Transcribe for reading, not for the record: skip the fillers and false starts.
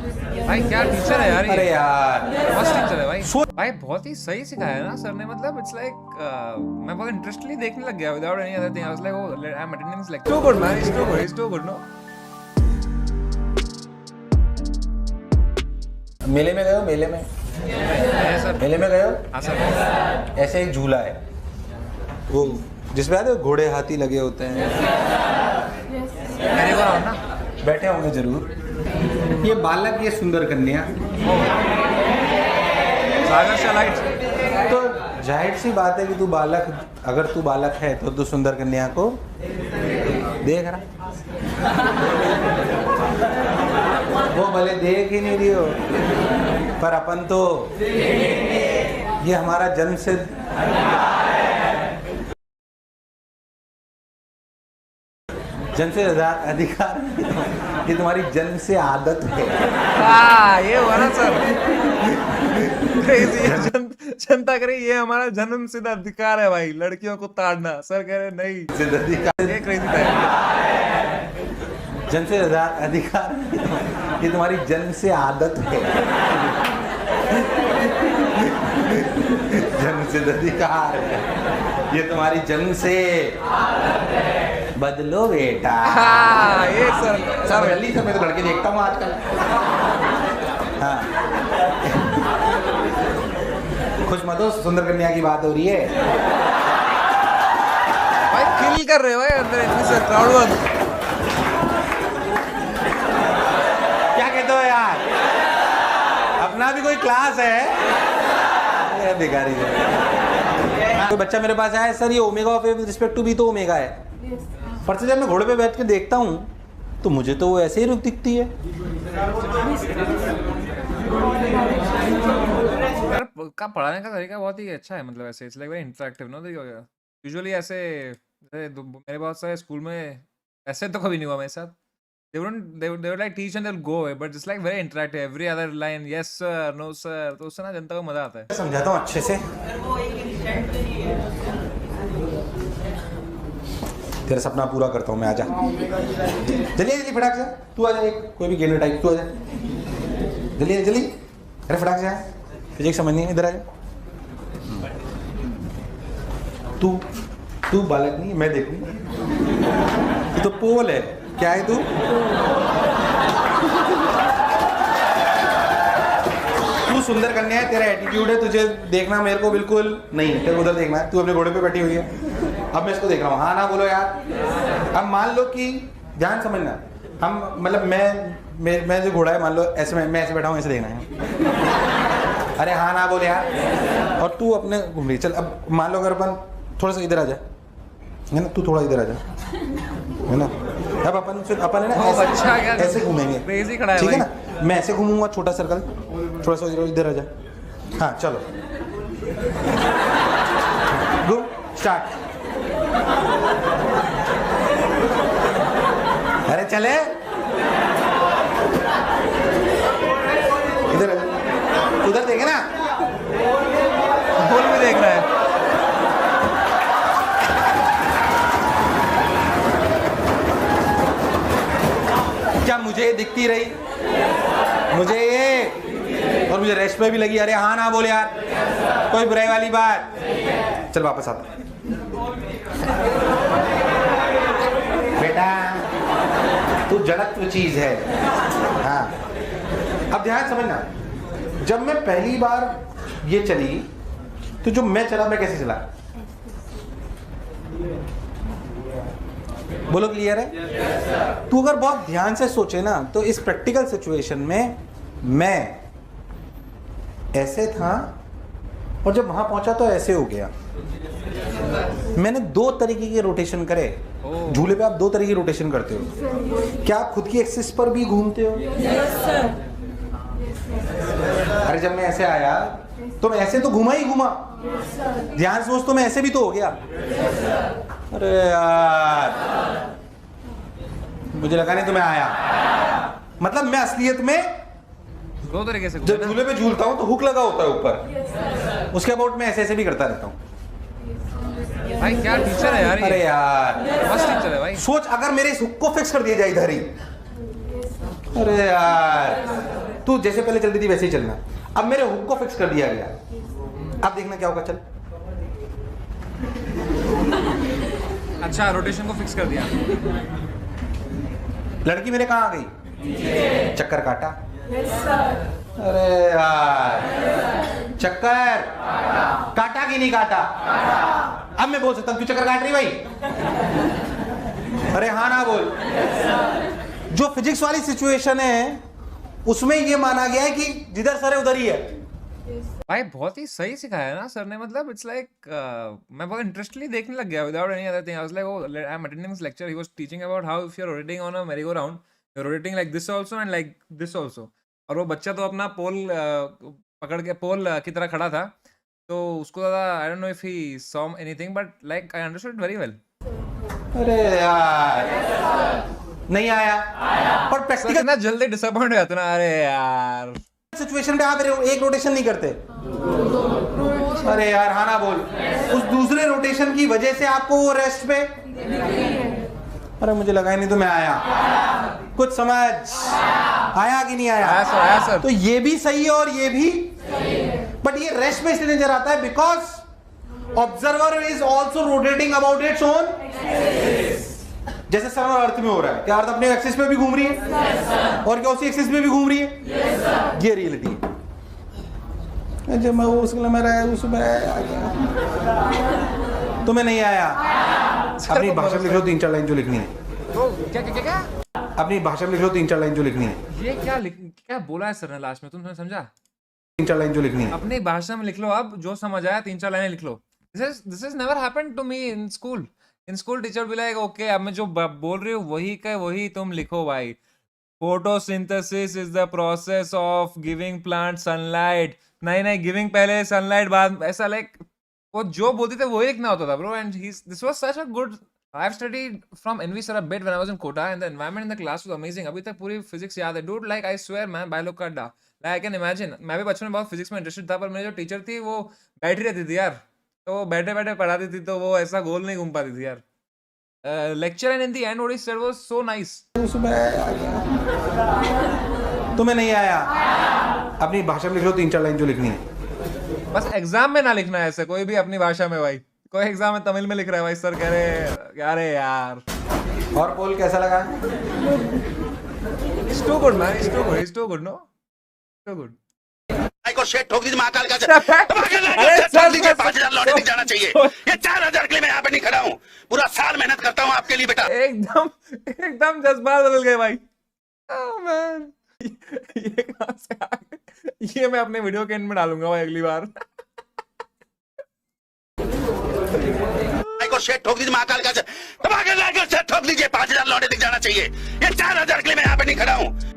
भाई क्या टीचर है यार ये। अरे यार मस्त टीचर है भाई। भाई बहुत ही सही सिखाया है ना सर ने, मतलब इट्स लाइक मैं बहुत इंटरेस्टली देखने लग गया without any other thing. I was like oh I am attending this lecture. Too good man, it's too good no. मेले में गए हो? मेले में सर मेले में गए हो? हाँ सर। ऐसे एक झूला है वो जिसमें आते घोड़े हाथी लगे होते हैं, मैंने बोला ना बैठे होंगे जरूर। ये बालक, ये सुंदर कन्या, सागर से लाइट। तो जाहिर सी बात है कि तू बालक, अगर तू बालक है तो तू सुंदर कन्या को देख रहा। वो भले देख ही नहीं रही हो, पर अपन तो ये हमारा जन्म से अधिकार ये तुम्हारी जन्म से आदत है। ये हुआ ना सर। जनता कह रही ये हमारा जन्म सिद्ध अधिकार है भाई लड़कियों को ताड़ना। सर कह रहे नहीं, सिद्ध अधिकार, ये क्रेजी था। जन्म से अधिकार ये तुम्हारी जन्म से आदत है। जन्म से अधिकार है ये तुम्हारी जन्म से बदलो बेटा। ये सर सब जल्दी से मैं तो लड़के देखता हूँ आजकल। हाँ खुश मत हो, सुंदर कन्या की बात हो रही है भाई। किल कर रहे हो भाई अंदर इतनी से क्राउड वर्क। क्या कहते हो यार? अपना भी कोई क्लास है बेकारी है। कोई बच्चा मेरे पास आया, सर ये omega of A with respect to B तो ओमेगा है, पर से जब मैं घोड़े पे बैठ के देखता हूँ तो मुझे तो वो ऐसे ही रुक दिखती है। का पढ़ाने का तरीका बहुत ही अच्छा है, मतलब ऐसे it's like very interactive no. Usually ऐसे मेरे बहुत सारे स्कूल में ऐसे तो कभी नहीं हुआ मेरे साथ। they would like teach and they'll go away, but it's like very interactive. Every other line yes sir no sir, तो उससे ना जनता को मजा आता है। समझाता हूँ अच्छे से। तेरा सपना पूरा करता हूँ मैं, आजा जल्दी जल्दी फटाक से। तू आजा, एक कोई भी गेंडा टाइप, तू आजा जल्दी जल्दी। अरे फटाक से आया, फिजिक्स समझ नहीं, इधर आजा। तू बालक नहीं, मैं देखूँ। तू तो पोल है, क्या है तू? तू सुंदर कन्या है, तेरा एटीट्यूड है, तुझे देखना मेरे को बिल्कुल नहीं है, तेरे उधर देखना है। तू अपने घोड़े पे बैठी हुई है, अब मैं इसको देख रहा हूँ। हाँ ना बोलो यार। अब मान लो कि ध्यान समझना, हम मतलब मैं जो घोड़ा है मान लो ऐसे, मैं ऐसे बैठा हूँ, ऐसे देखना है। अरे हाँ ना बोल यार। और तू अपने घूम रही, चल अब मान लो अगर अपन थोड़ा सा इधर आ जाए, है ना, तू थोड़ा इधर आ जा, है ना। अब अपन है ना ऐसे घूमेंगे, ठीक है ना। मैं ऐसे घूमूंगा, छोटा सर्कल, थोड़ा सा इधर आ जा। हाँ चलो घूम, स्टार्ट। अरे चले इधर, उधर देखे ना, गोल भी देख रहा है। क्या मुझे दिखती रही? मुझे ये, और मुझे रेस्ट पे भी लगी। अरे हाँ ना बोले यार, कोई बुराई वाली बात। चल वापस आता बेटा, तू जड़त्व चीज है। हाँ अब ध्यान समझना, जब मैं पहली बार ये चली तो जो मैं चला, मैं कैसे चला? बोलो क्लियर है? तू अगर बहुत ध्यान से सोचे ना तो इस प्रैक्टिकल सिचुएशन में मैं ऐसे था और जब वहां पहुंचा तो ऐसे हो गया। मैंने दो तरीके के रोटेशन करे। झूले पे आप दो तरीके की रोटेशन करते हो। क्या आप खुद की एक्सिस पर भी घूमते हो? अरे जब मैं ऐसे आया तो मैं ऐसे तो घुमा ही घुमा। ध्यान सोच, तो मैं ऐसे भी तो हो गया। अरे यार मुझे लगा नहीं तो मैं आया। मतलब मैं असलियत में दो तरीके से जब झूले पे झूलता हूँ तो हुक लगा होता है ऊपर, उसके अबाउट मैं ऐसे ऐसे भी करता रहता हूँ। भाई क्या टीचर है यार ये। अरे यार मस्त टीचर है भाई। सोच, अगर मेरे इस हुक को फिक्स कर दिया जाए इधर ही। अरे यार तू जैसे पहले चलती थी वैसे ही चलना। अब मेरे हुक को फिक्स कर दिया गया, अब देखना क्या होगा। चल अच्छा, रोटेशन को फिक्स कर दिया। लड़की मेरे कहाँ आ गई? चक्कर काटा। अरे यार, चक्कर काटा कि नहीं काटा? अब मैं बोल सकता हूँ, क्यों चक्कर काट रही भाई? अरे हाँ ना बोल। जो फिजिक्स वाली सिचुएशन है उसमें ये माना गया है कि जिधर सर है उधर ही है। भाई बहुत ही सही सिखाया ना सर ने, मतलब इट्स लाइक मैं बहुत इंटरेस्टली देखने लग गया without any other thing. I was like, oh, I am attending this lecture, he was teaching about how if you are rotating on a merry go round, you are rotating like this also and like this also. और वो बच्चा तो अपना पोल पकड़ के पोल की तरह खड़ा था, तो उसको ज़्यादा I don't know if he saw anything, but like I understood very well. अरे यार, नहीं आया। पर सर प्रैक्टिकल कितना जल्दी डिसअपॉइंट हो जाते ना, अरे यार। सिचुएशन पे आप एक रोटेशन नहीं करते। अरे यार हाँ ना बोल। उस दूसरे रोटेशन की वजह से आपको वो रेस्ट पे, अरे मुझे लगा ही नहीं तो मैं आया। कुछ समझ आया कि नहीं आया? आया सर, आया सर। तो ये भी सही है और ये भी, बट ये रेस्ट में इसलिए नजर आता है because observer is also rotating about its own. जैसे सन और अर्थ में हो रहा है, क्या अर्थ अपने एक्सिस पे भी घूम रही है और क्या उसी एक्सिस पे भी घूम रही है? ये रियलिटी है। जब मैं उसमें तुम्हें नहीं आया, अपनी भाषा में लिख लो 3-4 लाइन जो लिखनी है। तो क्या क्या क्या क्या अपनी भाषा में लिख लो 3-4 लाइन जो लिखनी है। ये क्या बोला है सर ने लास्ट में, तुमने समझा? 3-4 लाइन जो लिखनी है। अपनी भाषा में लिख लो, अब जो समझ आया 3-4 लाइनें लिख लो। This is never happened to me in school. In school teacher भी लाइक, ओके अब मैं जो बोल रही हूँ वही का वही तुम लिखो भाई। Photosynthesis is the process of giving plant sunlight. नहीं, गिविंग पहले, सनलाइट बाद, ऐसा लाइक वो जो बोलते थे वही लिखना होता था bro. And this was such a good, I have studied from NV sir a bit when I was in Kota and the environment in the class was amazing. अभी तक पूरी फिजिक्स याद है dude, like I swear man, बायोलॉग का अड्डा। Like I can imagine, मैं भी बचपन में बहुत फिजिक्स में इंटरेस्टेड था, पर मेरी जो टीचर थी वो बैठी रहती थी यार, तो वो बैठे बैठे पढ़ाती थी, तो वो ऐसा गोल नहीं घूम पाती थी यार। Lecture and in the end what he said was so nice. तुम्हें नहीं आया, अपनी भाषा में लिख लो 3-4 लाइन जो लिखनी है। बस एग्जाम में ना लिखना है ऐसे कोई भी अपनी भाषा में भाई। कोई एग्जाम में तमिल में लिख रहा है भाई, सर कह रहे अरे यार। और पोल कैसा लगा? It's too good, man. It's too good. It's too good, no? Too good. को शेट ठोक दीजिए महाकाल का अरे सर, 5,000 लौटे दिख जाना चाहिए। ये 4,000 के लिए मैं यहाँ पे नहीं खड़ा हूँ, पूरा साल मेहनत करता हूँ आपके लिए बेटा। एकदम जज्बात बदल गए भाई। Oh, man. ये कहाँ से आ गए? ये मैं अपने वीडियो के एंड में डालूंगा भाई अगली बार। को शेट ठोक दीजिए महाकाल का शेट ठोक दीजिए, 5,000 लौटे दिख जाना चाहिए। ये 4,000 के लिए मैं यहाँ पे नहीं खड़ा हूँ,